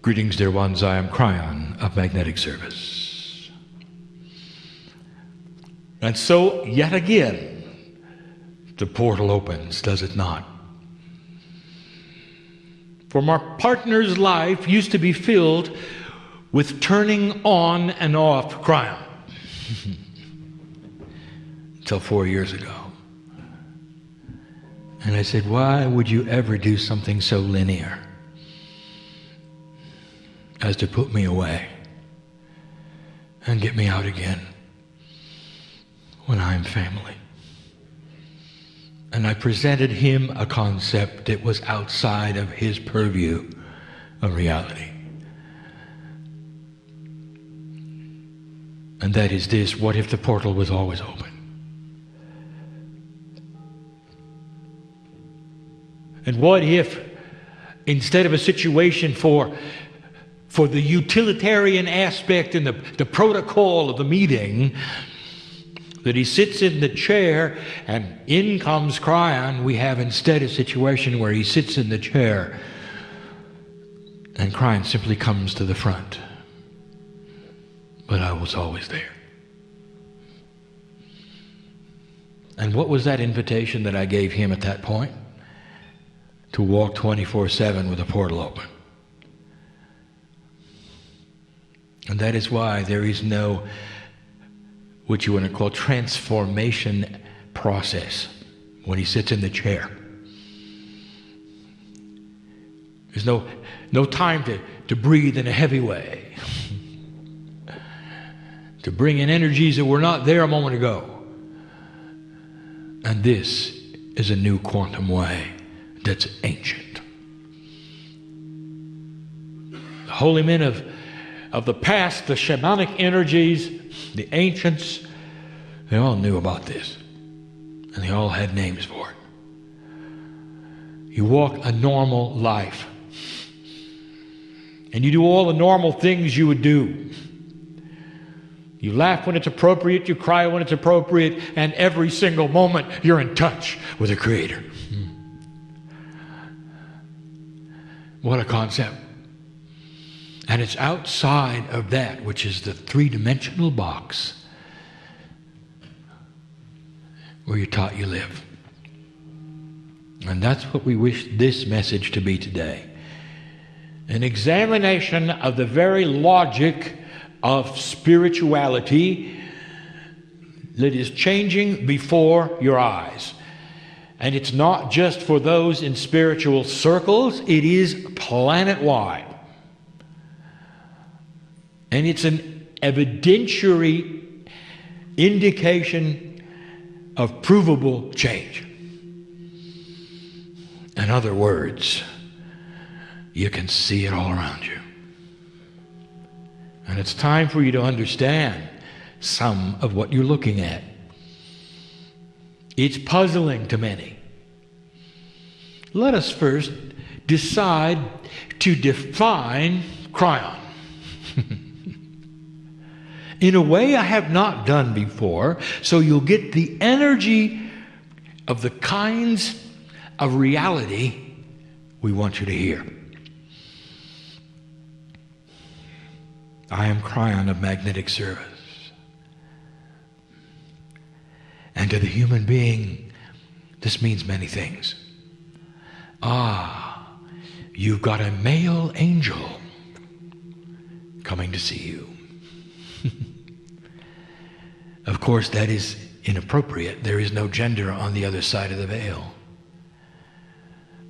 Greetings, dear ones. I am Kryon of Magnetic Service. And so, yet again, the portal opens, does it not? For my partner's life used to be filled with turning on and off Kryon. Until 4 years ago. And I said, why would you ever do something so linear as to put me away and get me out again when I'm family? And I presented him a concept that was outside of his purview of reality. And that is this: what if the portal was always open? And what if, instead of a situation for the utilitarian aspect and the protocol of the meeting, that he sits in the chair and in comes Kryon, we have instead a situation where he sits in the chair and Kryon simply comes to the front. But I was always there. And what was that invitation that I gave him at that point? To walk 24/7 with a portal open. And that is why there is no, what you want to call, transformation process when he sits in the chair. There's no time to breathe in a heavy way. To bring in energies that were not there a moment ago. And this is a new quantum way that's ancient. The holy men of the past, the shamanic energies, the ancients, they all knew about this. And they all had names for it. You walk a normal life. And you do all the normal things you would do. You laugh when it's appropriate, you cry when it's appropriate, and every single moment you're in touch with the Creator. What a concept. And it's outside of that, which is the three-dimensional box where you're taught you live. And that's what we wish this message to be today. An examination of the very logic of spirituality that is changing before your eyes. And it's not just for those in spiritual circles, it is planet-wide. And it's an evidentiary indication of provable change. In other words, you can see it all around you. And it's time for you to understand some of what you're looking at. It's puzzling to many. Let us first decide to define Kryon. In a way I have not done before, so you'll get the energy of the kinds of reality we want you to hear. I am Kryon of Magnetic Service. And to the human being, this means many things. You've got a male angel coming to see you. Of course, that is inappropriate. There is no gender on the other side of the veil.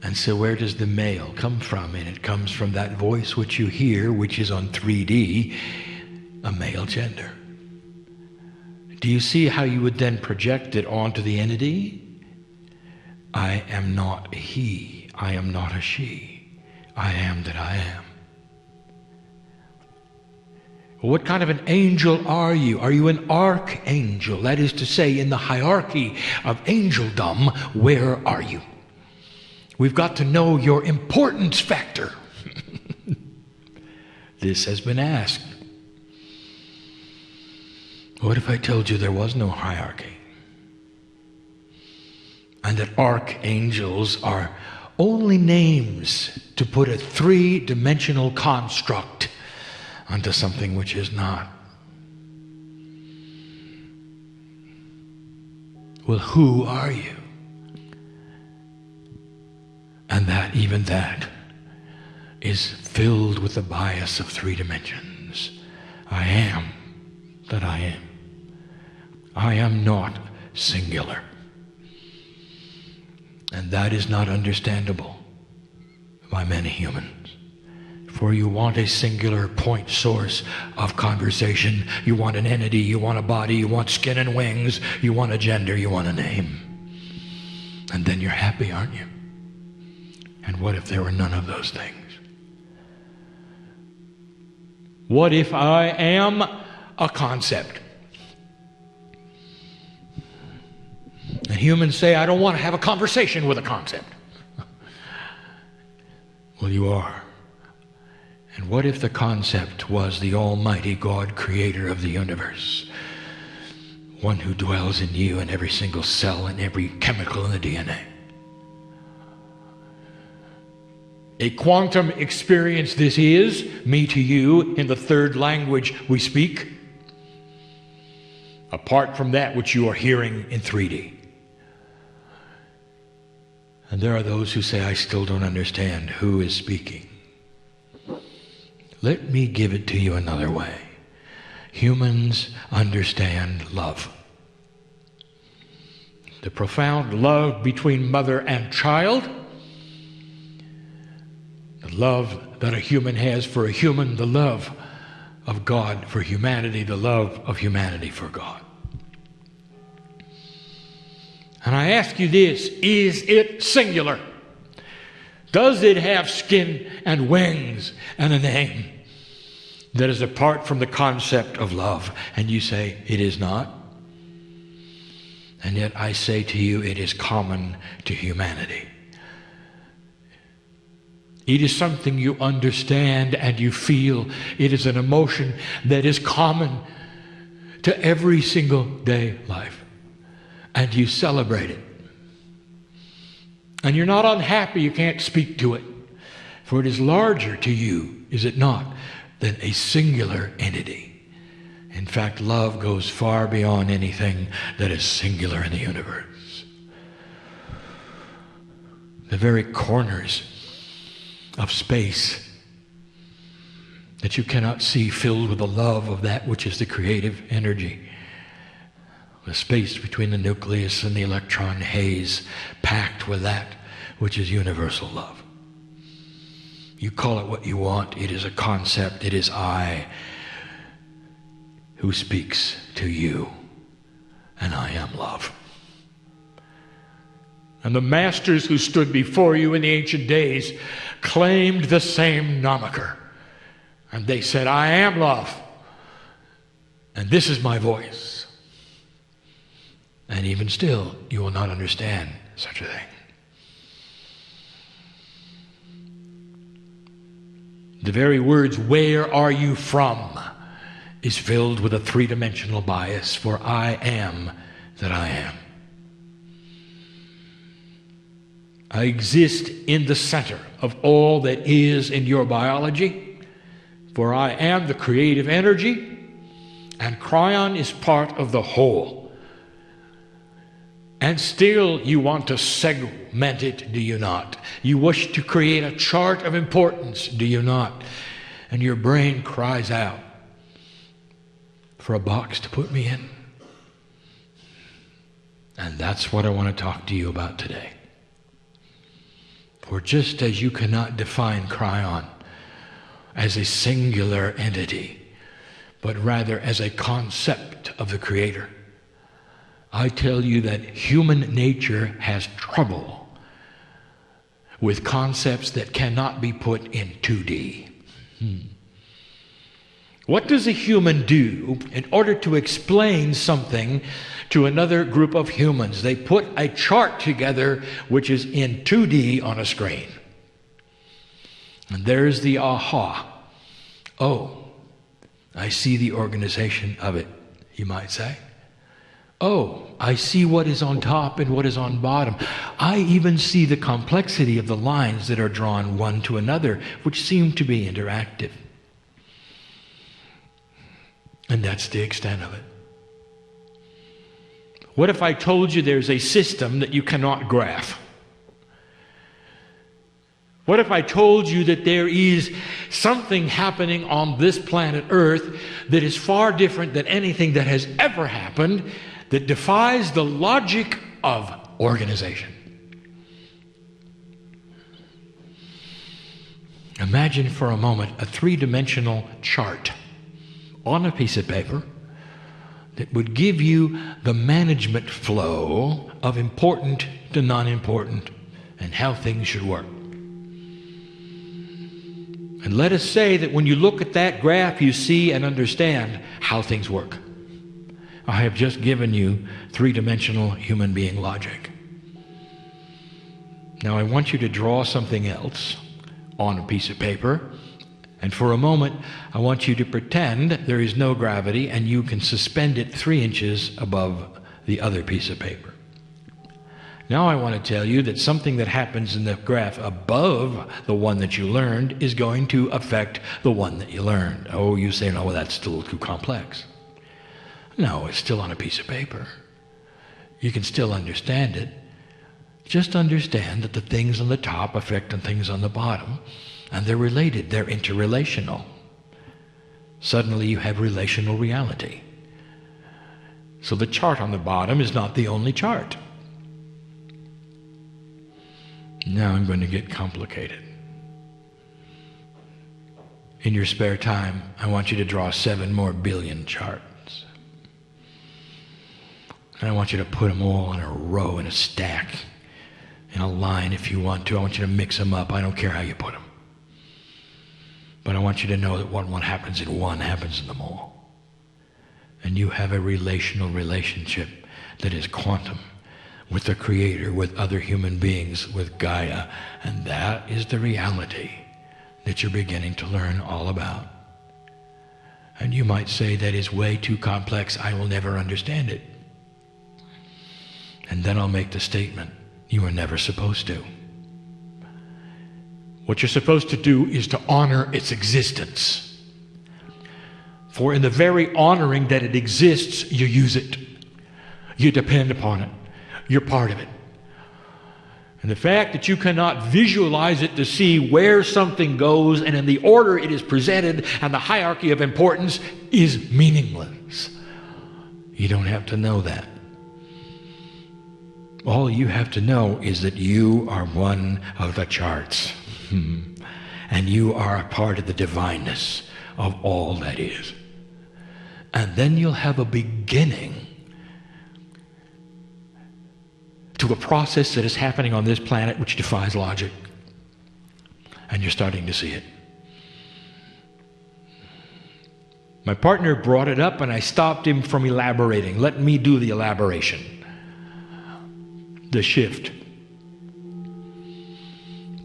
And so where does the male come from? And it comes from that voice which you hear, which is on 3D, a male gender. Do you see how you would then project it onto the entity? I am not a he. I am not a she. I am that I am. What kind of an angel are you? Are you an archangel? That is to say, in the hierarchy of angeldom, where are you? We've got to know your importance factor. This has been asked. What if I told you there was no hierarchy? And that archangels are only names to put a three-dimensional construct onto something which is not. Well, who are you? And that, even that, is filled with the bias of three dimensions. I am that I am. I am not singular. And that is not understandable by many humans. For you want a singular point source of conversation. You want an entity, you want a body, you want skin and wings, you want a gender, you want a name. And then you're happy, aren't you? And what if there were none of those things? What if I am a concept? And humans say, I don't want to have a conversation with a concept. Well, you are. And what if the concept was the Almighty God, creator of the universe? One who dwells in you in every single cell and every chemical in the DNA. A quantum experience this is, me to you, in the third language we speak, apart from that which you are hearing in 3D. And there are those who say, I still don't understand who is speaking. Let me give it to you another way. Humans understand love. The profound love between mother and child, the love that a human has for a human, the love of God for humanity, the love of humanity for God. And I ask you this, is it singular? Does it have skin and wings and a name that is apart from the concept of love? And you say, it is not. And yet I say to you, it is common to humanity. It is something you understand and you feel. It is an emotion that is common to every single day life. And you celebrate it. And you're not unhappy you can't speak to it. For it is larger to you, is it not, than a singular entity. In fact, love goes far beyond anything that is singular in the universe. The very corners of space that you cannot see, filled with the love of that which is the creative energy. The space between the nucleus and the electron haze, packed with that which is universal love. You call it what you want. It is a concept. It is I who speaks to you, and I am love. And the masters who stood before you in the ancient days claimed the same moniker. And they said, I am love, and this is my voice. And even still, you will not understand such a thing. The very words, where are you from, is filled with a three-dimensional bias, for I am that I am. I exist in the center of all that is in your biology, for I am the creative energy, and Kryon is part of the whole. And still you want to segment it, do you not? You wish to create a chart of importance, do you not? And your brain cries out for a box to put me in. And that's what I want to talk to you about today. For just as you cannot define Kryon as a singular entity, but rather as a concept of the Creator, I tell you that human nature has trouble with concepts that cannot be put in 2D. What does a human do in order to explain something to another group of humans? They put a chart together which is in 2D on a screen. And there's the aha. Oh, I see the organization of it, you might say. Oh, I see what is on top and what is on bottom. I even see the complexity of the lines that are drawn one to another, which seem to be interactive. And that's the extent of it. What if I told you there's a system that you cannot graph? What if I told you that there is something happening on this planet Earth that is far different than anything that has ever happened, that defies the logic of organization? Imagine for a moment a three-dimensional chart on a piece of paper that would give you the management flow of important to non-important and how things should work. And let us say that when you look at that graph, you see and understand how things work. I have just given you three-dimensional human being logic. Now I want you to draw something else on a piece of paper, and for a moment I want you to pretend there is no gravity and you can suspend it 3 inches above the other piece of paper. Now I want to tell you that something that happens in the graph above the one that you learned is going to affect the one that you learned. Oh, you say, no, well, that's still too complex. No, it's still on a piece of paper. You can still understand it. Just understand that the things on the top affect the things on the bottom, and they're related, they're interrelational. Suddenly you have relational reality. So the chart on the bottom is not the only chart. Now I'm going to get complicated. In your spare time, I want you to draw 7 more billion charts. And I want you to put them all in a row, in a stack, in a line if you want to. I want you to mix them up. I don't care how you put them. But I want you to know that what happens in one happens in them all. And you have a relational relationship that is quantum, with the Creator, with other human beings, with Gaia. And that is the reality that you're beginning to learn all about. And you might say, that is way too complex, I will never understand it. And then I'll make the statement, you were never supposed to. What you're supposed to do is to honor its existence. For in the very honoring that it exists, you use it. You depend upon it. You're part of it. And the fact that you cannot visualize it to see where something goes and in the order it is presented and the hierarchy of importance is meaningless. You don't have to know that. All you have to know is that you are one of the charts. And you are a part of the divineness of all that is. And then you'll have a beginning to a process that is happening on this planet which defies logic. And you're starting to see it. My partner brought it up and I stopped him from elaborating. Let me do the elaboration. The shift.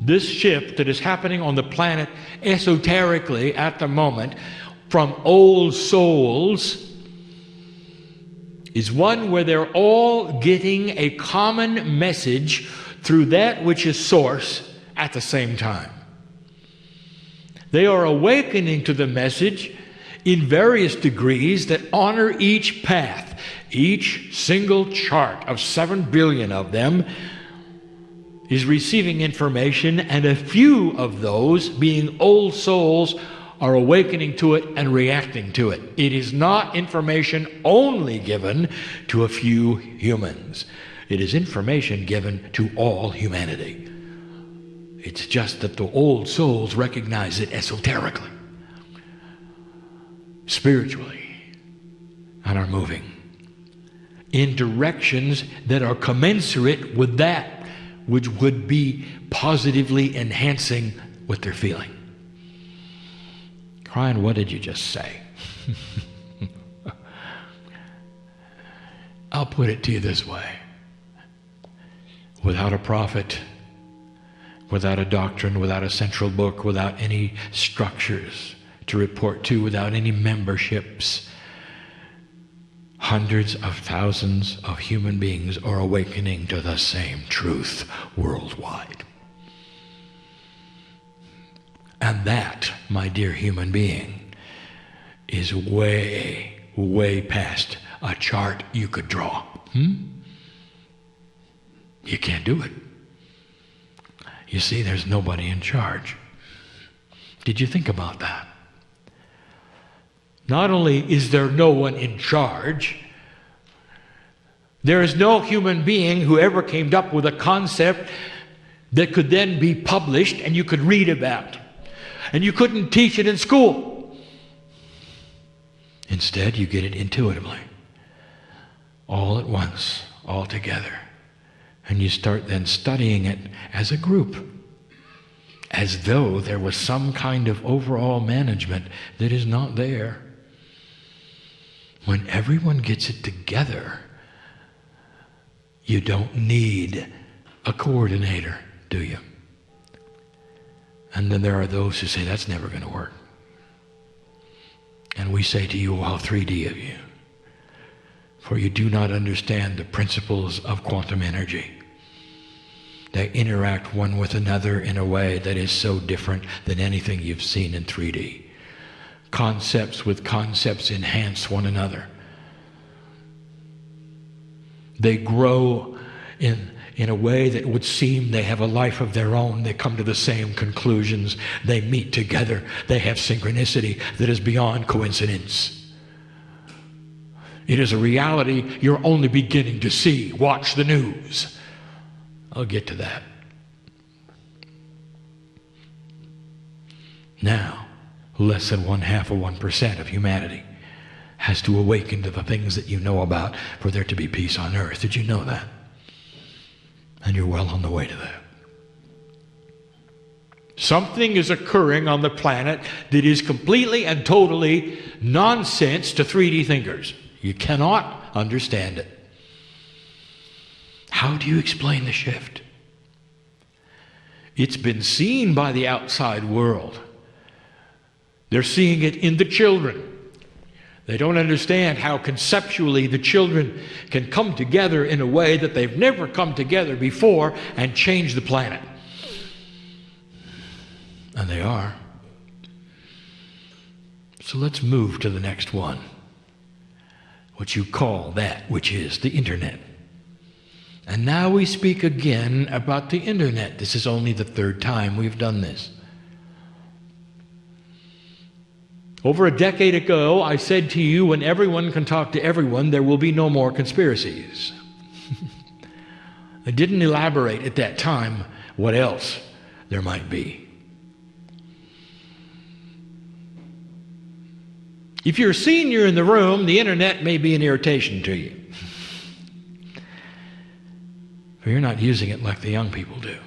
This shift that is happening on the planet esoterically at the moment from old souls is one where they're all getting a common message through that which is source at the same time. They are awakening to the message in various degrees that honor each path. Each single chart of 7 billion of them is receiving information, and a few of those, being old souls, are awakening to it and reacting to it. It is not information only given to a few humans. It is information given to all humanity. It's just that the old souls recognize it esoterically, spiritually, and are moving in directions that are commensurate with that which would be positively enhancing what they're feeling. Kryon, what did you just say? I'll put it to you this way. Without a prophet, without a doctrine, without a central book, without any structures to report to, without any memberships, Hundreds of thousands of human beings are awakening to the same truth worldwide. And that, my dear human being, is way, way past a chart you could draw. You can't do it. You see, there's nobody in charge. Did you think about that? Not only is there no one in charge, there is no human being who ever came up with a concept that could then be published and you could read about. And you couldn't teach it in school. Instead, you get it intuitively. All at once, all together. And you start then studying it as a group, as though there was some kind of overall management that is not there. When everyone gets it together, you don't need a coordinator, do you? And then there are those who say, that's never going to work. And we say to you, how 3D of you. For you do not understand the principles of quantum energy. They interact one with another in a way that is so different than anything you've seen in 3D. Concepts with concepts enhance one another. They grow in a way that would seem they have a life of their own. They come to the same conclusions. They meet together. They have synchronicity that is beyond coincidence. It is a reality you're only beginning to see. Watch the news. I'll get to that. Now, less than 0.5% of humanity has to awaken to the things that you know about for there to be peace on earth. Did you know that? And you're well on the way to that. Something is occurring on the planet that is completely and totally nonsense to 3D thinkers. You cannot understand it. How do you explain the shift? It's been seen by the outside world. They're seeing it in the children. They don't understand how conceptually the children can come together in a way that they've never come together before and change the planet. And they are. So let's move to the next one. What you call that which is the internet. And now we speak again about the internet. This is only the third time we've done this. Over a decade ago, I said to you, when everyone can talk to everyone, there will be no more conspiracies. I didn't elaborate at that time what else there might be. If you're a senior in the room, the internet may be an irritation to you. But you're not using it like the young people do.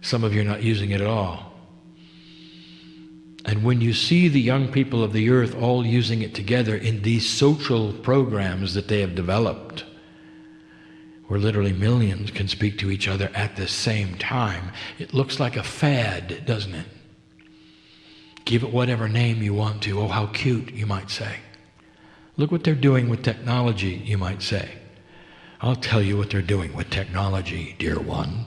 Some of you are not using it at all. And when you see the young people of the earth all using it together in these social programs that they have developed, where literally millions can speak to each other at the same time, it looks like a fad, doesn't it? Give it whatever name you want to. Oh, how cute, you might say. Look what they're doing with technology, you might say. I'll tell you what they're doing with technology, dear one.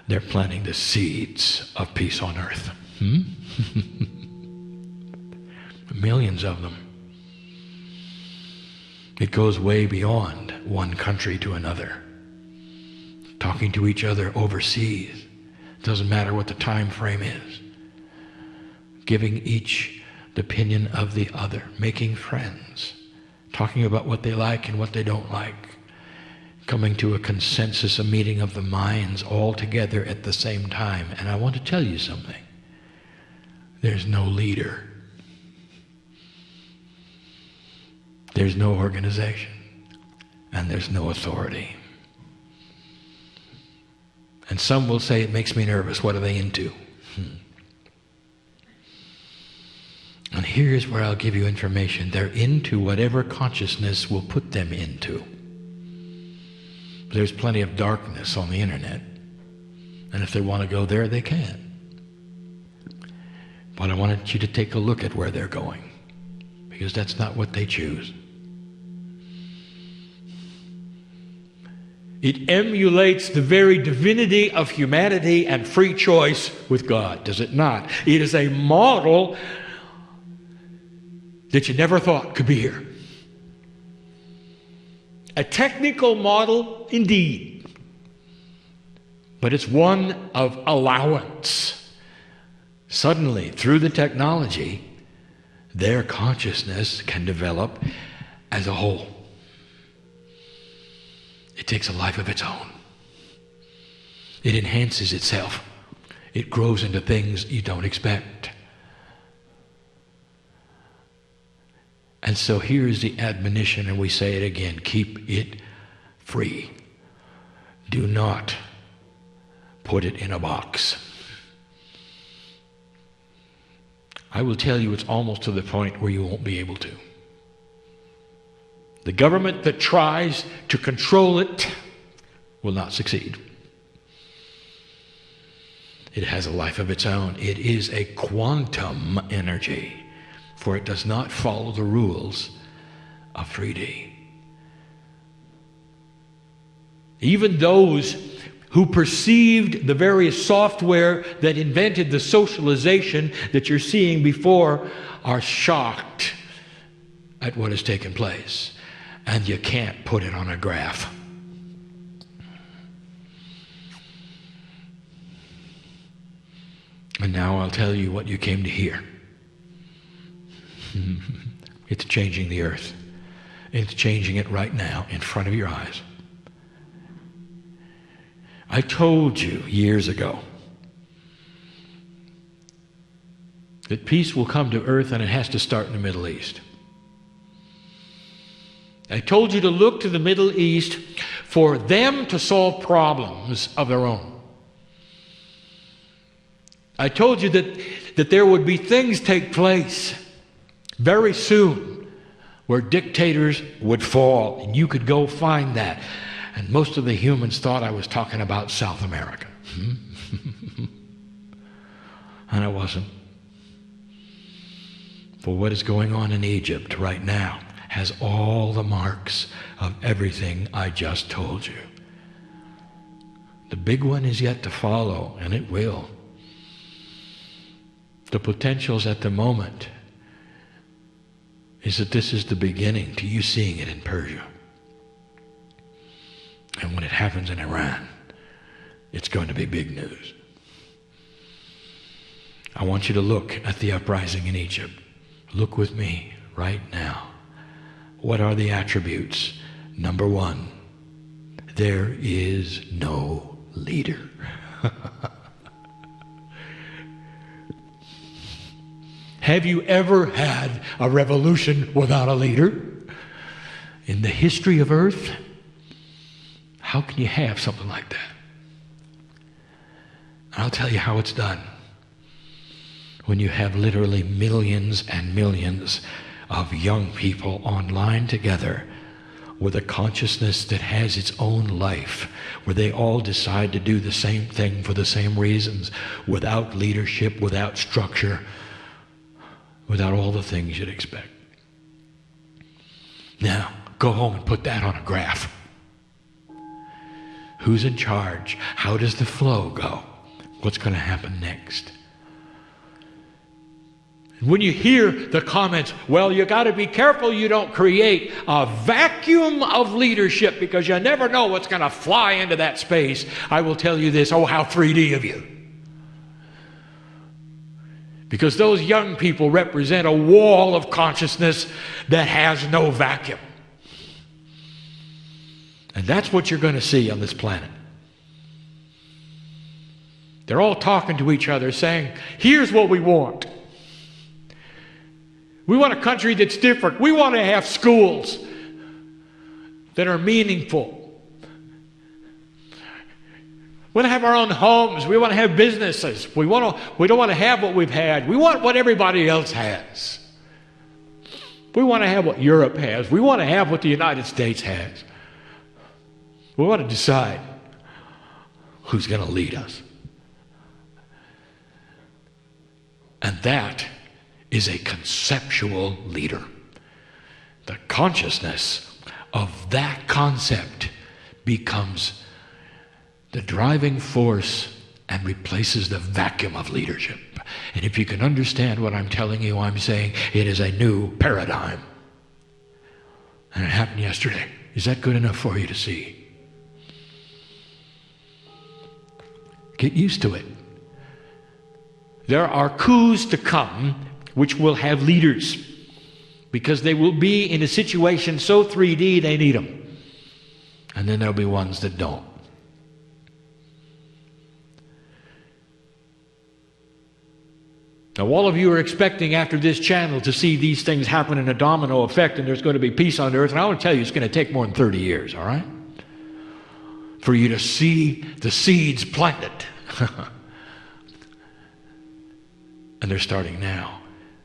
They're planting the seeds of peace on earth. Millions of them. It goes way beyond one country to another. Talking to each other overseas. It doesn't matter what the time frame is. Giving each the opinion of the other. Making friends. Talking about what they like and what they don't like. Coming to a consensus, a meeting of the minds all together at the same time. And I want to tell you something. There's no leader. There's no organization. And there's no authority. And some will say, it makes me nervous. What are they into? And here's where I'll give you information. They're into whatever consciousness will put them into. There's plenty of darkness on the internet. And if they want to go there, they can. But I wanted you to take a look at where they're going. because that's not what they choose. It emulates the very divinity of humanity and free choice with God, does it not? It is a model that you never thought could be here. A technical model indeed, but it's one of allowance. Suddenly, through the technology, their consciousness can develop as a whole. It takes a life of its own. It enhances itself. It grows into things you don't expect. And so here's the admonition, and we say it again: keep it free. Do not put it in a box. I will tell you, it's almost to the point where you won't be able to. The government that tries to control it will not succeed. It has a life of its own. It is a quantum energy, for it does not follow the rules of 3D. Even those who perceived the various software that invented the socialization that you're seeing before are shocked at what has taken place. And you can't put it on a graph. And now I'll tell you what you came to hear. It's changing the earth. It's changing it right now in front of your eyes. I told you years ago that peace will come to earth, and it has to start in the Middle East. I told you to look to the Middle East for them to solve problems of their own. I told you that there would be things take place very soon where dictators would fall, and you could go find that. And most of the humans thought I was talking about South America. And I wasn't. For what is going on in Egypt right now has all the marks of everything I just told you. The big one is yet to follow, and it will. The potentials at the moment is that this is the beginning to you seeing it in Persia. And when it happens in Iran, it's going to be big news. I want you to look at the uprising in Egypt. Look with me right now. What are the attributes? Number one, there is no leader. Have you ever had a revolution without a leader? In the history of earth, how can you have something like that? I'll tell you how it's done. When you have literally millions and millions of young people online together with a consciousness that has its own life, where they all decide to do the same thing for the same reasons, without leadership, without structure, without all the things you'd expect. Now, go home and put that on a graph. Who's in charge? How does the flow go? What's going to happen next? When you hear the comments, well, you got to be careful you don't create a vacuum of leadership because you never know what's going to fly into that space. I will tell you this, oh, how 3D of you. Because those young people represent a wall of consciousness that has no vacuum. And that's what you're going to see on this planet. They're all talking to each other saying, here's what we want. We want a country that's different. We want to have schools that are meaningful. We want to have our own homes. We want to have businesses. We don't want to have what we've had. We want what everybody else has. We want to have what Europe has. We want to have what the United States has. We want to decide who's going to lead us. And that is a conceptual leader. the consciousness of that concept becomes the driving force and replaces the vacuum of leadership. And if you can understand what I'm telling you, I'm saying it is a new paradigm. And it happened yesterday. Is that good enough for you to see? Get used to it. There are coups to come which will have leaders, because they will be in a situation so 3D they need them. And then there'll be ones that don't. Now, all of you are expecting after this channel to see these things happen in a domino effect, and there's going to be peace on earth. And I want to tell you, it's going to take more than 30 years, all right? For you to see the seeds planted. And they're starting now.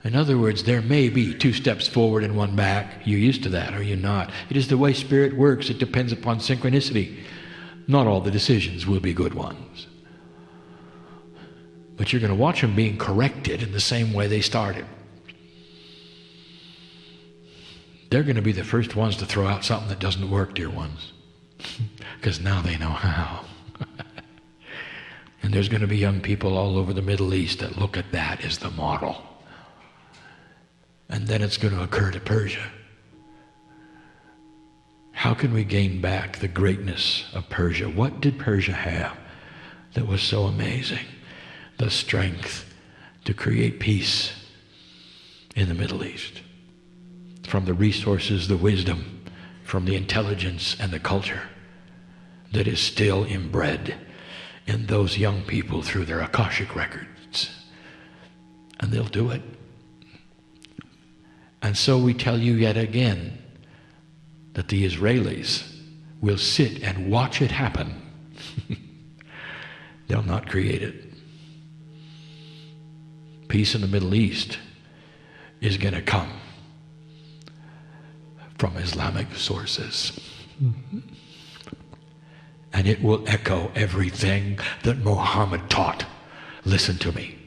In other words, there may be 2 steps forward and 1 back. You're used to that, or you're not. It is the way Spirit works. It depends upon synchronicity. Not all the decisions will be good ones. But you're going to watch them being corrected in the same way they started. They're going to be the first ones to throw out something that doesn't work, dear ones. Because now they know how. And there's going to be young people all over the Middle East that look at that as the model. And then it's going to occur to Persia. How can we gain back the greatness of Persia? What did Persia have that was so amazing? The strength to create peace in the Middle East. From the resources, the wisdom, from the intelligence and the culture that is still inbred in those young people through their Akashic records. And they'll do it. And so we tell you yet again that the Israelis will sit and watch it happen. They'll not create it. Peace in the Middle East is going to come from Islamic sources. And it will echo everything that Muhammad taught. Listen to me.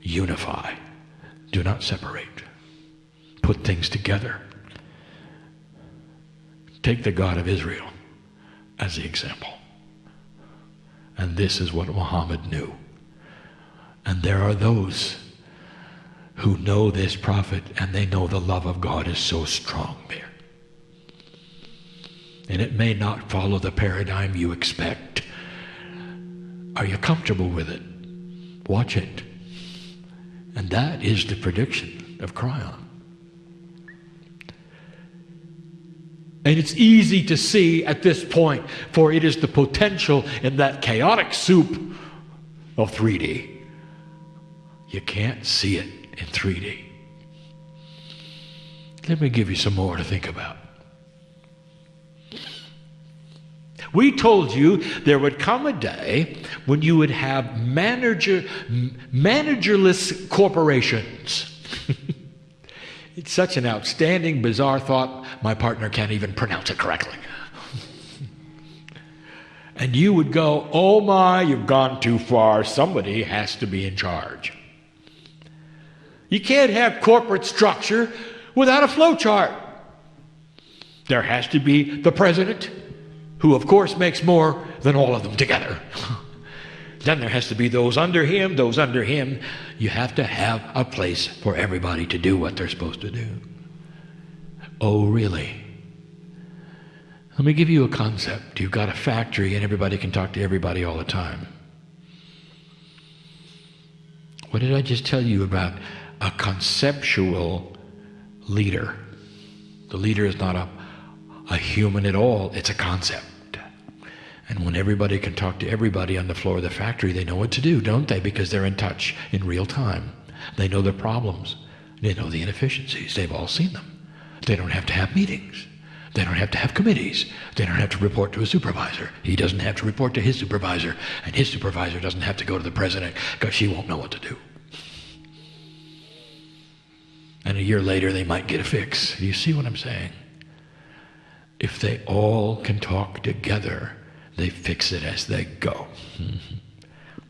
Unify. Do not separate. Put things together. Take the God of Israel as the example. And this is what Muhammad knew. And there are those who know this prophet, and they know the love of God is so strong there. And it may not follow the paradigm you expect. Are you comfortable with it? Watch it. And that is the prediction of Kryon. And it's easy to see at this point, for it is the potential in that chaotic soup of 3D. You can't see it in 3D. Let me give you some more to think about. We told you there would come a day when you would have managerless corporations. It's such an outstanding, bizarre thought, my partner can't even pronounce it correctly. And you would go, oh my, you've gone too far. Somebody has to be in charge. You can't have corporate structure without a flow chart. There has to be the president, who of course makes more than all of them together. Then there has to be those under him, those under him. You have to have a place for everybody to do what they're supposed to do. Oh, really? Let me give you a concept. You've got a factory and everybody can talk to everybody all the time. What did I just tell you about a conceptual leader? The leader is not a human at all. It's a concept. And when everybody can talk to everybody on the floor of the factory, they know what to do, don't they? Because they're in touch in real time. They know their problems. They know the inefficiencies. They've all seen them. They don't have to have meetings. They don't have to have committees. They don't have to report to a supervisor. He doesn't have to report to his supervisor. And his supervisor doesn't have to go to the president because she won't know what to do. And a year later, they might get a fix. Do you see what I'm saying? If they all can talk together, they fix it as they go.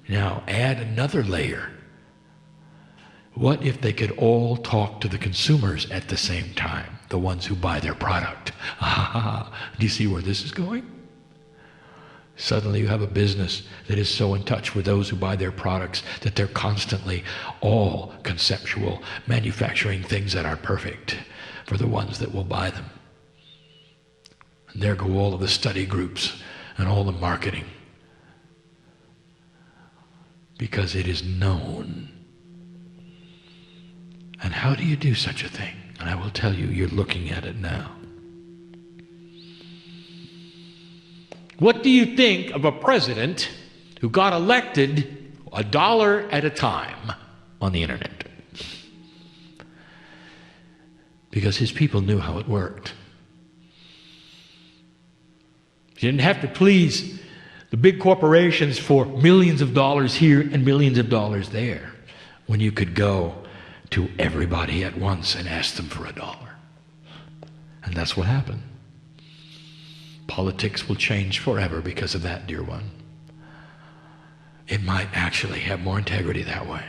Now, add another layer. What if they could all talk to the consumers at the same time, the ones who buy their product? Do you see where this is going? Suddenly you have a business that is so in touch with those who buy their products that they're constantly all conceptual, manufacturing things that are perfect for the ones that will buy them. And there go all of the study groups and all the marketing, because it is known. And how do you do such a thing? And I will tell you, you're looking at it now. What do you think of a president who got elected $1 at a time on the internet? Because his people knew how it worked. He didn't have to please the big corporations for millions of dollars here and millions of dollars there, when you could go to everybody at once and ask them for $1. And that's what happened. Politics will change forever because of that, dear one. It might actually have more integrity that way.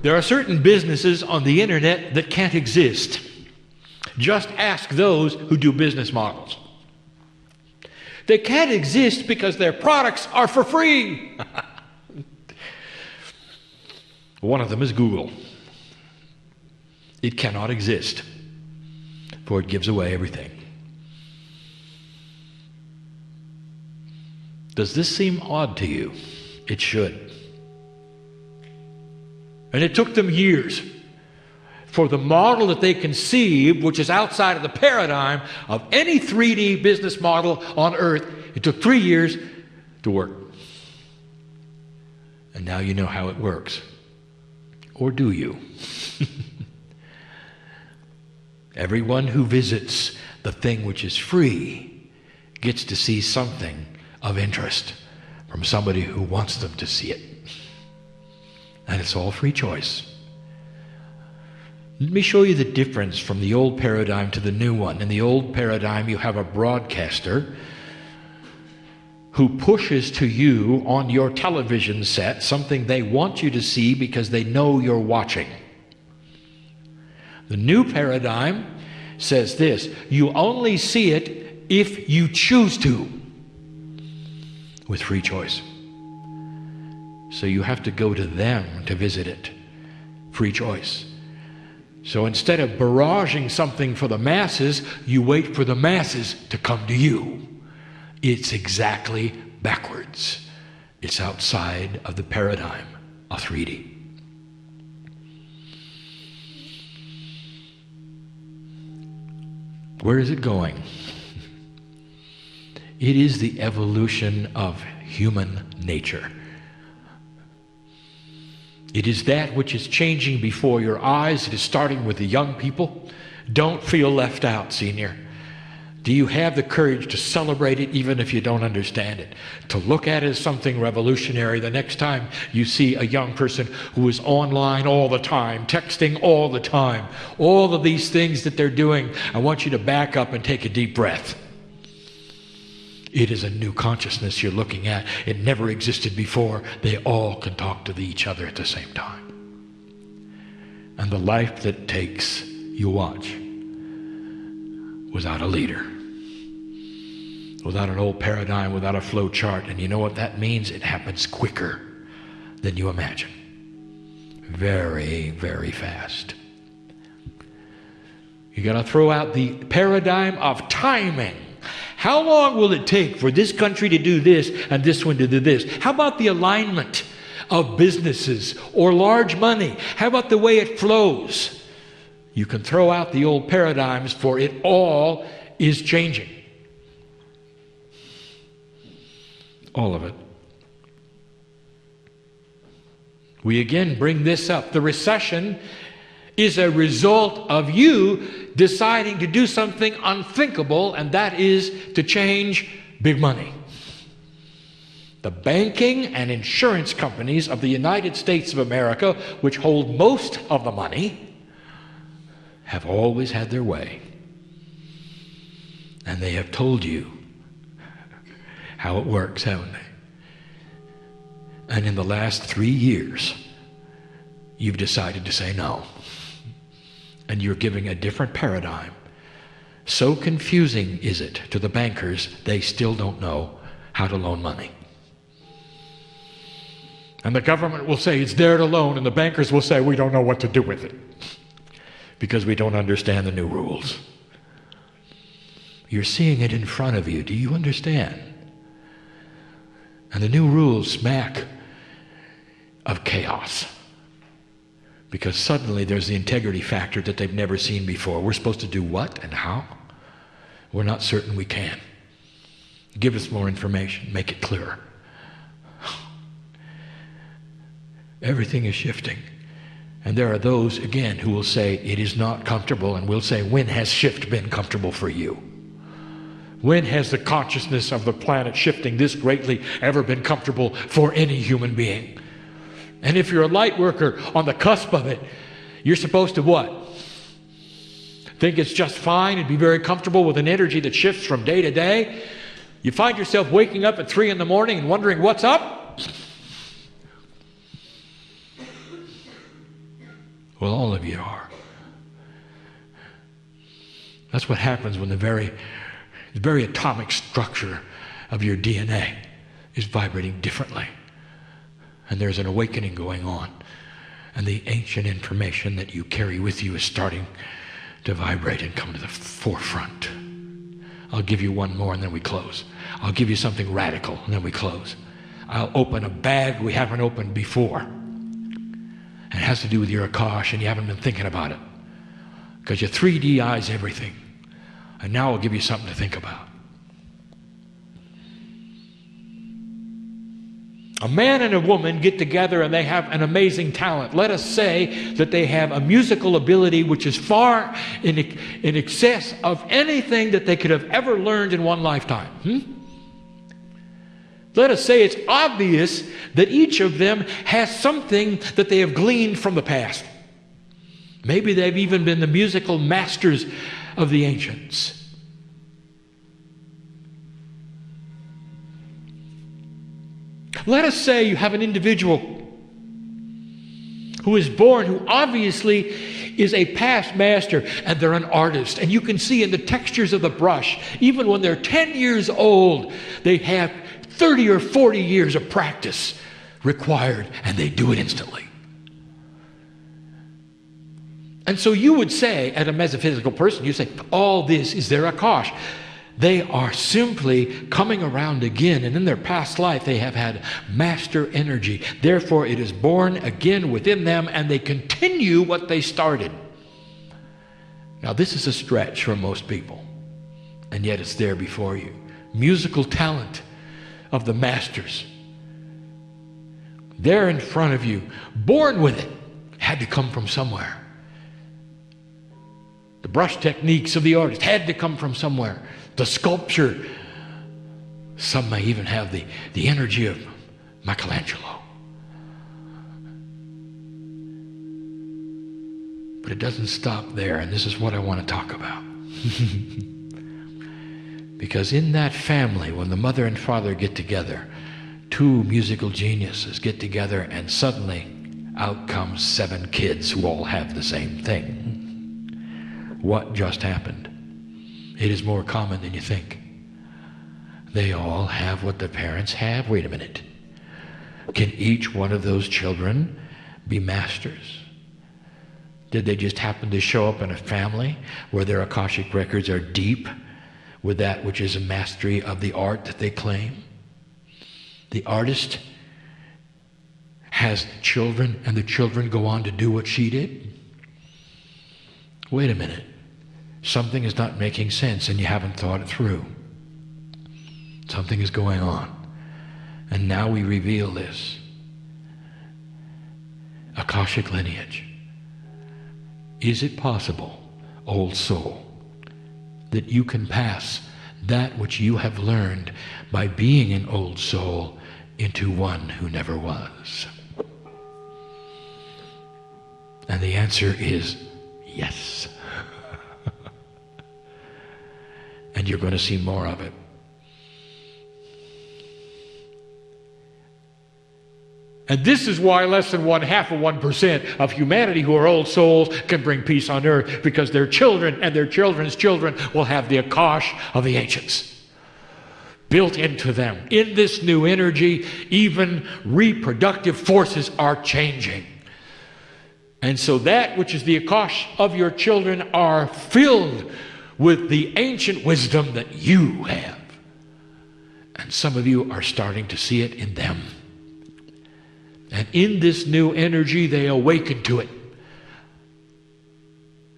There are certain businesses on the internet that can't exist. Just ask those who do business models. They can't exist because their products are for free. One of them is Google. It cannot exist, for it gives away everything. Does this seem odd to you? It should. And it took them years for the model that they conceived, which is outside of the paradigm of any 3D business model on earth. It took 3 years to work. And now you know how it works. Or do you? Everyone who visits the thing which is free gets to see something of interest from somebody who wants them to see it. And it's all free choice. Let me show you the difference from the old paradigm to the new one. In the old paradigm, you have a broadcaster who pushes to you on your television set something they want you to see because they know you're watching. The new paradigm says this: you only see it if you choose to, with free choice. So you have to go to them to visit it. Free choice. So instead of barraging something for the masses, you wait for the masses to come to you. It's exactly backwards. It's outside of the paradigm of 3D. Where is it going? It is the evolution of human nature. It is that which is changing before your eyes. It is starting with the young people. Don't feel left out, senior. Do you have the courage to celebrate it even if you don't understand it? To look at it as something revolutionary the next time you see a young person who is online all the time, texting all the time, all of these things that they're doing, I want you to back up and take a deep breath. It is a new consciousness you're looking at. It never existed before. They all can talk to each other at the same time. And the life that takes, you watch, without a leader, without an old paradigm, without a flow chart. And you know what that means? It happens quicker than you imagine. Very, very fast. You got to throw out the paradigm of timing. How long will it take for this country to do this and this one to do this? How about the alignment of businesses or large money? How about the way it flows? You can throw out the old paradigms, for it all is changing. All of it. We again bring this up. The recession is a result of you deciding to do something unthinkable, and that is to change big money. The banking and insurance companies of the United States of America, which hold most of the money, have always had their way. And they have told you how it works, haven't they? And in the last 3 years, you've decided to say no. And you're giving a different paradigm. So confusing is it to the bankers, they still don't know how to loan money. And the government will say it's there to loan, and the bankers will say we don't know what to do with it because we don't understand the new rules. You're seeing it in front of you. Do you understand? And the new rules smack of chaos. Because suddenly there's the integrity factor that they've never seen before. We're supposed to do what and how? We're not certain we can. Give us more information. Make it clearer. Everything is shifting. And there are those, again, who will say it is not comfortable, and we'll say, when has shift been comfortable for you? When has the consciousness of the planet shifting this greatly ever been comfortable for any human being? And if you're a light worker on the cusp of it, you're supposed to what? Think it's just fine and be very comfortable with an energy that shifts from day to day? You find yourself waking up at 3 in the morning and wondering what's up? Well, all of you are. That's what happens when the very atomic structure of your DNA is vibrating differently. And there's an awakening going on. And the ancient information that you carry with you is starting to vibrate and come to the forefront. I'll give you one more and then we close. I'll give you something radical and then we close. I'll open a bag we haven't opened before. And it has to do with your Akash, and you haven't been thinking about it. Because your 3D eyes everything. And now I'll give you something to think about. A man and a woman get together and they have an amazing talent. Let us say that they have a musical ability which is far in excess of anything that they could have ever learned in one lifetime. Let us say it's obvious that each of them has something that they have gleaned from the past. Maybe they've even been the musical masters of the ancients. Let us say you have an individual who is born, who obviously is a past master, and they're an artist. And you can see in the textures of the brush, even when they're 10 years old, they have 30 or 40 years of practice required, and they do it instantly. And so you would say, at a metaphysical person, you say, all this is their Akash. They are simply coming around again, and in their past life they have had master energy. Therefore it is born again within them, and they continue what they started. Now this is a stretch for most people, and yet it's there before you. Musical talent of the masters. There in front of you, born with it, had to come from somewhere. The brush techniques of the artist had to come from somewhere. The sculpture, some may even have the energy of Michelangelo. But it doesn't stop there, and this is what I want to talk about. Because in that family, when the mother and father get together, two musical geniuses get together, and suddenly out comes 7 kids who all have the same thing. What just happened? It is more common than you think. They all have what the parents have. Wait a minute. Can each one of those children be masters? Did they just happen to show up in a family where their Akashic records are deep with that which is a mastery of the art that they claim? The artist has children, and the children go on to do what she did? Wait a minute. Something is not making sense, and you haven't thought it through. Something is going on. And now we reveal this. Akashic lineage. Is it possible, old soul, that you can pass that which you have learned by being an old soul into one who never was? And the answer is yes. And And you're going to see more of it. And this is why less than 0.5% of humanity who are old souls can bring peace on earth, because their children and their children's children will have the Akash of the ancients built into them. In this new energy, even reproductive forces are changing. And so that which is the Akash of your children are filled with the ancient wisdom that you have. And some of you are starting to see it in them. And in this new energy, they awaken to it.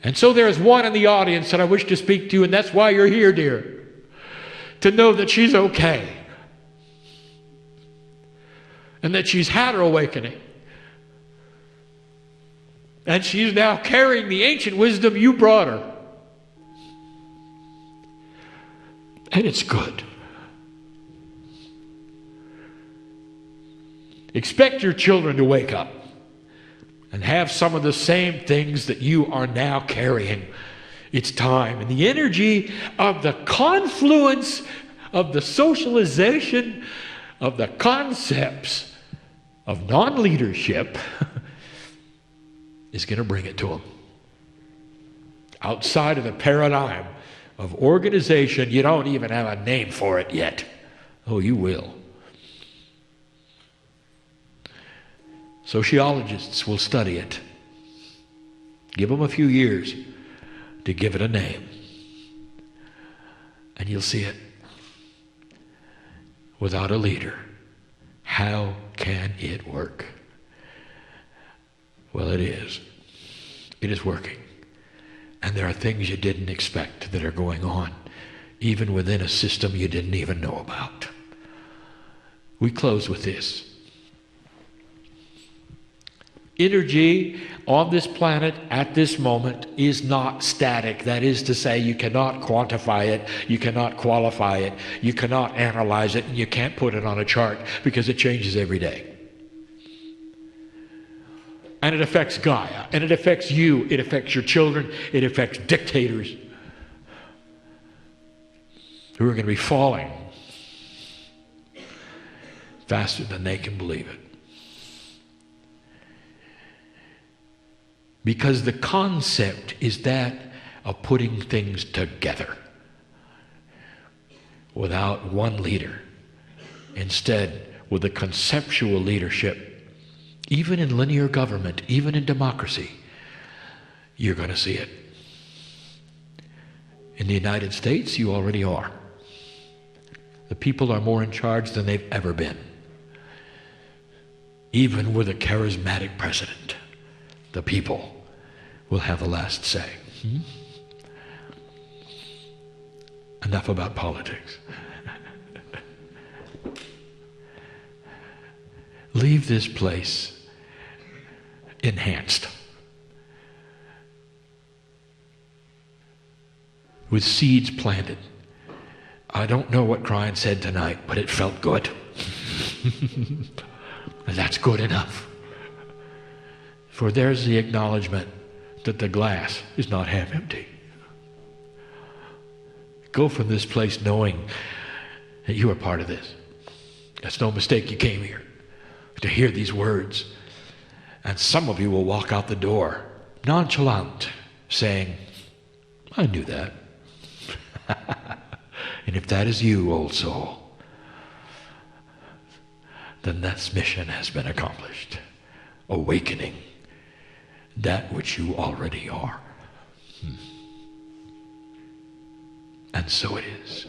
And so there is one in the audience that I wish to speak to, and that's why you're here, dear. To know that she's okay. And that she's had her awakening. And she's now carrying the ancient wisdom you brought her. And it's good. Expect your children to wake up and have some of the same things that you are now carrying. It's time. And the energy of the confluence of the socialization of the concepts of non-leadership is going to bring it to them. Outside of the paradigm of organization, you don't even have a name for it yet. Oh, you will. Sociologists will study it. Give them a few years to give it a name. And you'll see it. Without a leader, how can it work? Well, it is. It is working. And there are things you didn't expect that are going on, even within a system you didn't even know about. We close with this. Energy on this planet at this moment is not static. That is to say, you cannot quantify it, you cannot qualify it, you cannot analyze it, and you can't put it on a chart because it changes every day. And it affects Gaia, and it affects you, it affects your children, it affects dictators who are going to be falling faster than they can believe it. Because the concept is that of putting things together without one leader. Instead, with a conceptual leadership, even in linear government, even in democracy, you're going to see it. In the United States, you already are. The people are more in charge than they've ever been. Even with a charismatic president, the people will have the last say. Enough about politics. Leave this place enhanced with seeds planted. I don't know what Kryon said tonight, but it felt good. And that's good enough. For there's the acknowledgement that the glass is not half empty. Go from this place knowing that you are part of this. That's no mistake you came here to hear these words. And some of you will walk out the door nonchalant, saying, I knew that. And if that is you, old soul, then that mission has been accomplished. Awakening that which you already are. And so it is.